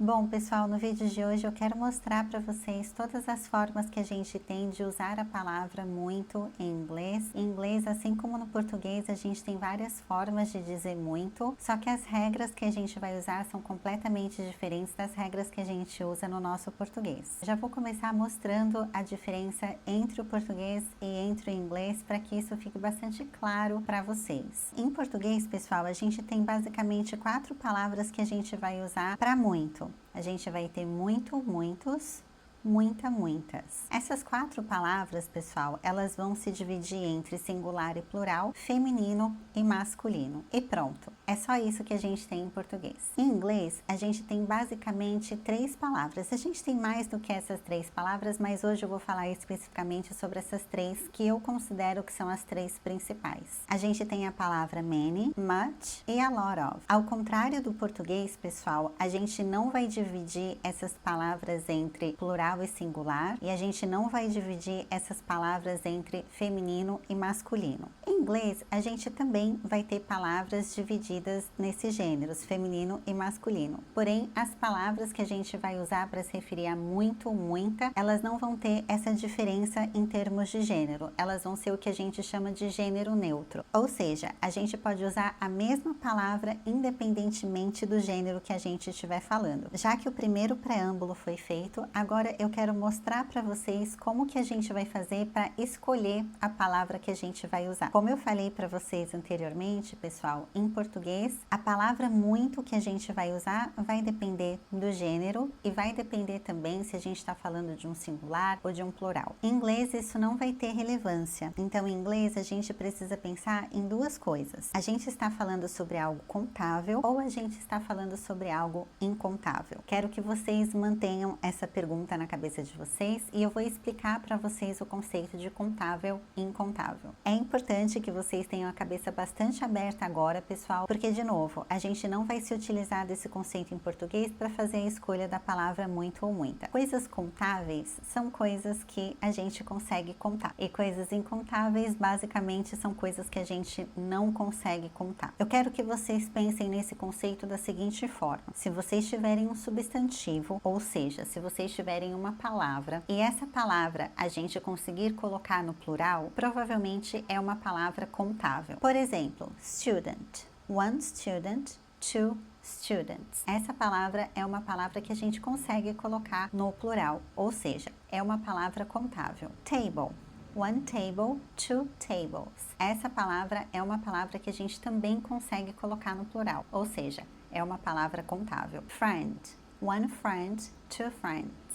Bom, pessoal, no vídeo de hoje eu quero mostrar para vocês todas as formas que a gente tem de usar a palavra muito em inglês. Em inglês, assim como no português, a gente tem várias formas de dizer muito, só que as regras que a gente vai usar são completamente diferentes das regras que a gente usa no nosso português. Já vou começar mostrando a diferença entre o português e entre o inglês para que isso fique bastante claro para vocês. Em português, pessoal, a gente tem basicamente 4 palavras que a gente vai usar para muito. A gente vai ter muito, muitos, muita, muitas. Essas 4 palavras, pessoal, elas vão se dividir entre singular e plural, feminino e masculino. E pronto. É só isso que a gente tem em português. Em inglês, a gente tem basicamente 3 palavras. A gente tem mais do que essas 3 palavras, mas hoje eu vou falar especificamente sobre essas 3 que eu considero que são as 3 principais. A gente tem a palavra many, much e a lot of. Ao contrário do português, pessoal, a gente não vai dividir essas palavras entre plural e singular, e a gente não vai dividir essas palavras entre feminino e masculino. Em inglês, a gente também vai ter palavras divididas nesses gêneros, feminino e masculino. Porém, as palavras que a gente vai usar para se referir a muito, muita, elas não vão ter essa diferença em termos de gênero. Elas vão ser o que a gente chama de gênero neutro. Ou seja, a gente pode usar a mesma palavra independentemente do gênero que a gente estiver falando. Já que o primeiro preâmbulo foi feito, agora eu quero mostrar para vocês como que a gente vai fazer para escolher a palavra que a gente vai usar. Como eu falei para vocês anteriormente, pessoal, em português, a palavra muito que a gente vai usar vai depender do gênero e vai depender também se a gente está falando de um singular ou de um plural. Em inglês, isso não vai ter relevância. Então, em inglês, a gente precisa pensar em 2 coisas. A gente está falando sobre algo contável ou a gente está falando sobre algo incontável. Quero que vocês mantenham essa pergunta na cabeça de vocês e eu vou explicar para vocês o conceito de contável e incontável. É importante que vocês tenham a cabeça bastante aberta agora, pessoal, porque, de novo, a gente não vai se utilizar desse conceito em português para fazer a escolha da palavra muito ou muita. Coisas contáveis são coisas que a gente consegue contar e coisas incontáveis, basicamente, são coisas que a gente não consegue contar. Eu quero que vocês pensem nesse conceito da seguinte forma: se vocês tiverem um substantivo, ou seja, se vocês tiverem uma palavra e essa palavra a gente conseguir colocar no plural, provavelmente é uma palavra contável. Por exemplo, student. One student, two students. Essa palavra é uma palavra que a gente consegue colocar no plural, ou seja, é uma palavra contável. Table. One table, two tables. Essa palavra é uma palavra que a gente também consegue colocar no plural, ou seja, é uma palavra contável. Friend. One friend, two friends.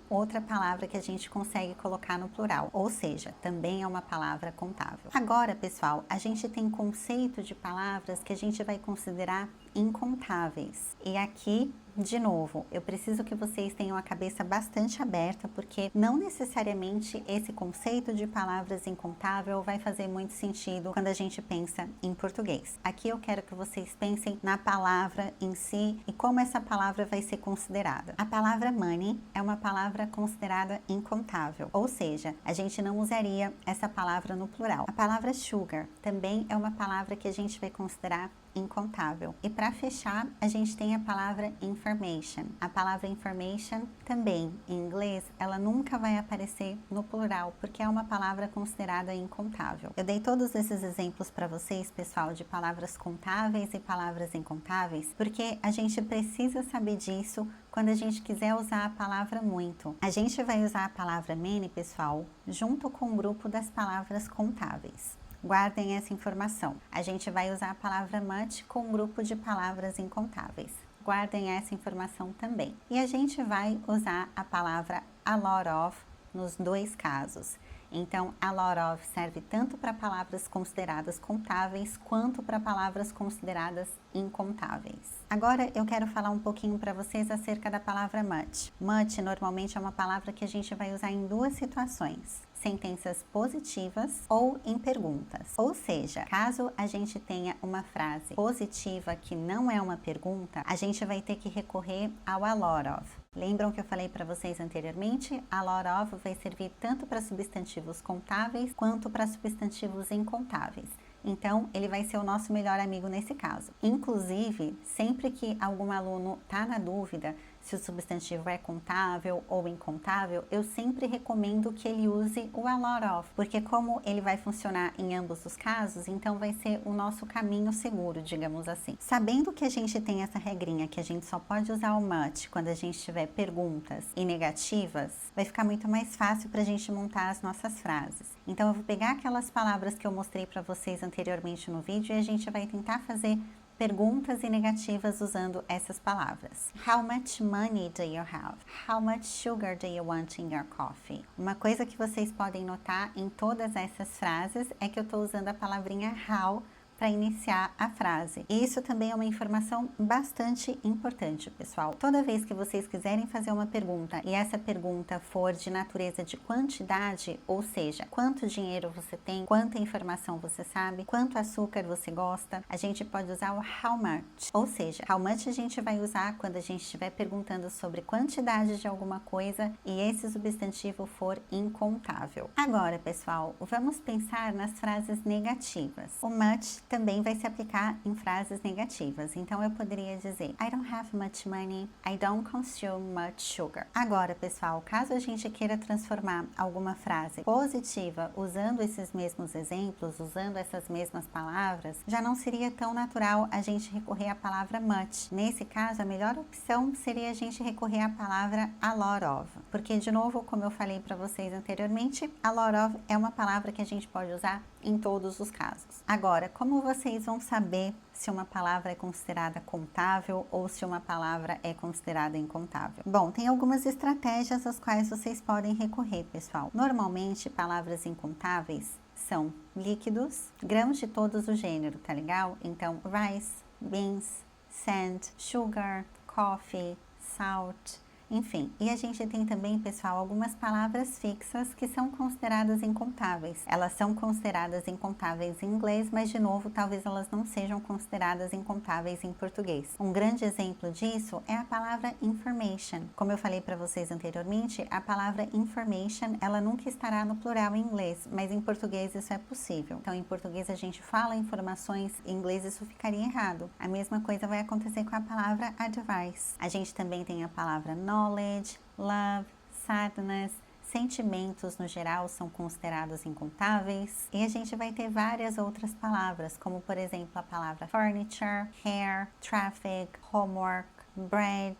Outra palavra que a gente consegue colocar no plural, ou seja, também é uma palavra contável. Agora, pessoal, a gente tem conceito de palavras que a gente vai considerar incontáveis. E aqui, de novo, eu preciso que vocês tenham a cabeça bastante aberta, porque não necessariamente esse conceito de palavras incontável vai fazer muito sentido quando a gente pensa em português. Aqui eu quero que vocês pensem na palavra em si e como essa palavra vai ser considerada. A palavra money é uma palavra considerada incontável, ou seja, a gente não usaria essa palavra no plural. A palavra sugar também é uma palavra que a gente vai considerar incontável. E para fechar, a gente tem a palavra information. A palavra information também, em inglês, ela nunca vai aparecer no plural, porque é uma palavra considerada incontável. Eu dei todos esses exemplos para vocês, pessoal, de palavras contáveis e palavras incontáveis, porque a gente precisa saber disso quando a gente quiser usar a palavra muito. A gente vai usar a palavra many, pessoal, junto com o grupo das palavras contáveis. Guardem essa informação. A gente vai usar a palavra much com um grupo de palavras incontáveis. Guardem essa informação também. E a gente vai usar a palavra a lot of nos 2 casos. Então, a lot of serve tanto para palavras consideradas contáveis quanto para palavras consideradas incontáveis. Agora eu quero falar um pouquinho para vocês acerca da palavra much. Much normalmente é uma palavra que a gente vai usar em 2 situações: sentenças positivas ou em perguntas. Ou seja, caso a gente tenha uma frase positiva que não é uma pergunta, a gente vai ter que recorrer ao a lot of. Lembram que eu falei para vocês anteriormente? A lot of vai servir tanto para substantivos contáveis quanto para substantivos incontáveis. Então, ele vai ser o nosso melhor amigo nesse caso. Inclusive, sempre que algum aluno está na dúvida se o substantivo é contável ou incontável, eu sempre recomendo que ele use o a lot of, porque como ele vai funcionar em ambos os casos, então vai ser o nosso caminho seguro, digamos assim. Sabendo que a gente tem essa regrinha que a gente só pode usar o much quando a gente tiver perguntas e negativas, vai ficar muito mais fácil para a gente montar as nossas frases. Então eu vou pegar aquelas palavras que eu mostrei para vocês anteriormente no vídeo e a gente vai tentar fazer perguntas e negativas usando essas palavras. How much money do you have? How much sugar do you want in your coffee? Uma coisa que vocês podem notar em todas essas frases é que eu estou usando a palavrinha how para iniciar a frase. E isso também é uma informação bastante importante, pessoal. Toda vez que vocês quiserem fazer uma pergunta e essa pergunta for de natureza de quantidade, ou seja, quanto dinheiro você tem, quanta informação você sabe, quanto açúcar você gosta, a gente pode usar o how much. Ou seja, how much a gente vai usar quando a gente estiver perguntando sobre quantidade de alguma coisa e esse substantivo for incontável. Agora, pessoal, vamos pensar nas frases negativas. O much também vai se aplicar em frases negativas. Então, eu poderia dizer I don't have much money, I don't consume much sugar. Agora, pessoal, caso a gente queira transformar alguma frase positiva usando esses mesmos exemplos, usando essas mesmas palavras, já não seria tão natural a gente recorrer à palavra much. Nesse caso, a melhor opção seria a gente recorrer à palavra a lot of. Porque, de novo, como eu falei para vocês anteriormente, a lot of é uma palavra que a gente pode usar em todos os casos. Agora, como vocês vão saber se uma palavra é considerada contável ou se uma palavra é considerada incontável? Bom, tem algumas estratégias às quais vocês podem recorrer, pessoal. Normalmente, palavras incontáveis são líquidos, grãos de todos os gêneros, tá legal? Então, rice, beans, sand, sugar, coffee, salt, enfim. E a gente tem também, pessoal, algumas palavras fixas que são consideradas incontáveis. Elas são consideradas incontáveis em inglês, mas de novo, talvez elas não sejam consideradas incontáveis em português. Um grande exemplo disso é a palavra information. Como eu falei para vocês anteriormente, a palavra information, ela nunca estará no plural em inglês, mas em português isso é possível. Então, em português a gente fala informações, em inglês isso ficaria errado. A mesma coisa vai acontecer com a palavra advice. A gente também tem a palavra knowledge, love, sadness, sentimentos no geral são considerados incontáveis. E a gente vai ter várias outras palavras, como por exemplo a palavra furniture, hair, traffic, homework, bread,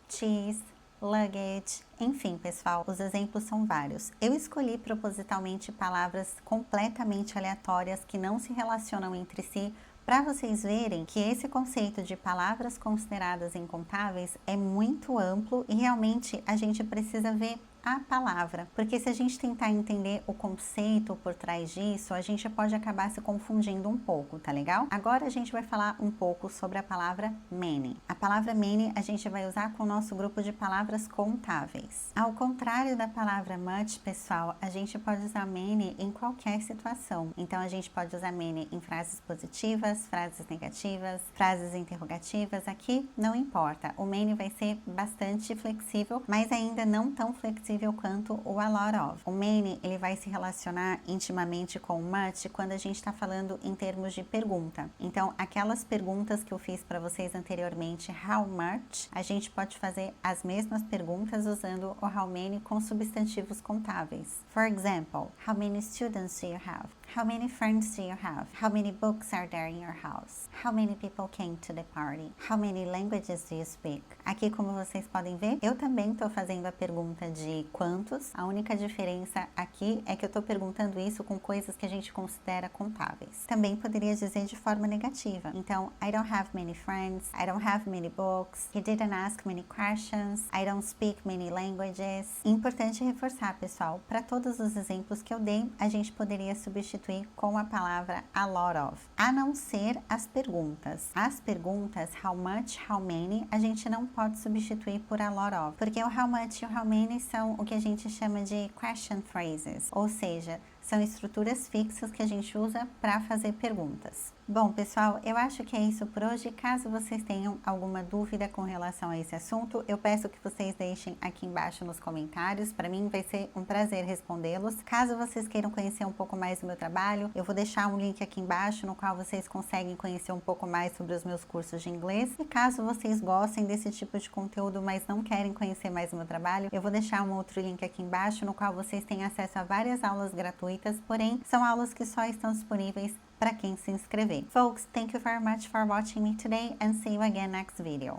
cheese, luggage, enfim, pessoal, os exemplos são vários. Eu escolhi propositalmente palavras completamente aleatórias que não se relacionam entre si, para vocês verem que esse conceito de palavras consideradas incontáveis é muito amplo e realmente a gente precisa ver a palavra, porque se a gente tentar entender o conceito por trás disso, a gente pode acabar se confundindo um pouco, tá legal? Agora a gente vai falar um pouco sobre a palavra many. A palavra many a gente vai usar com o nosso grupo de palavras contáveis. Ao contrário da palavra much, pessoal, a gente pode usar many em qualquer situação. Então a gente pode usar many em frases positivas, frases negativas, frases interrogativas. Aqui não importa, o many vai ser bastante flexível, mas ainda não tão flexível quanto o a lot of. O many, ele vai se relacionar intimamente com o much quando a gente está falando em termos de pergunta. Então, aquelas perguntas que eu fiz para vocês anteriormente, how much, a gente pode fazer as mesmas perguntas usando o how many com substantivos contáveis. For example, how many students do you have? How many friends do you have? How many books are there in your house? How many people came to the party? How many languages do you speak? Aqui, como vocês podem ver, eu também estou fazendo a pergunta de quantos. A única diferença aqui é que eu estou perguntando isso com coisas que a gente considera contáveis. Também poderia dizer de forma negativa. Então, I don't have many friends. I don't have many books. He didn't ask many questions. I don't speak many languages. Importante reforçar, pessoal, para todos os exemplos que eu dei, a gente poderia substituir com a palavra a lot of, a não ser as perguntas. As perguntas, how much, how many, a gente não pode substituir por a lot of, porque o how much e o how many são o que a gente chama de question phrases, ou seja, são estruturas fixas que a gente usa para fazer perguntas. Bom, pessoal, eu acho que é isso por hoje. Caso vocês tenham alguma dúvida com relação a esse assunto, eu peço que vocês deixem aqui embaixo nos comentários. Para mim vai ser um prazer respondê-los. Caso vocês queiram conhecer um pouco mais do meu trabalho, eu vou deixar um link aqui embaixo no qual vocês conseguem conhecer um pouco mais sobre os meus cursos de inglês. E caso vocês gostem desse tipo de conteúdo, mas não querem conhecer mais o meu trabalho, eu vou deixar um outro link aqui embaixo no qual vocês têm acesso a várias aulas gratuitas, porém são aulas que só estão disponíveis para quem se inscrever. Folks, thank you very much for watching me today and see you again next video.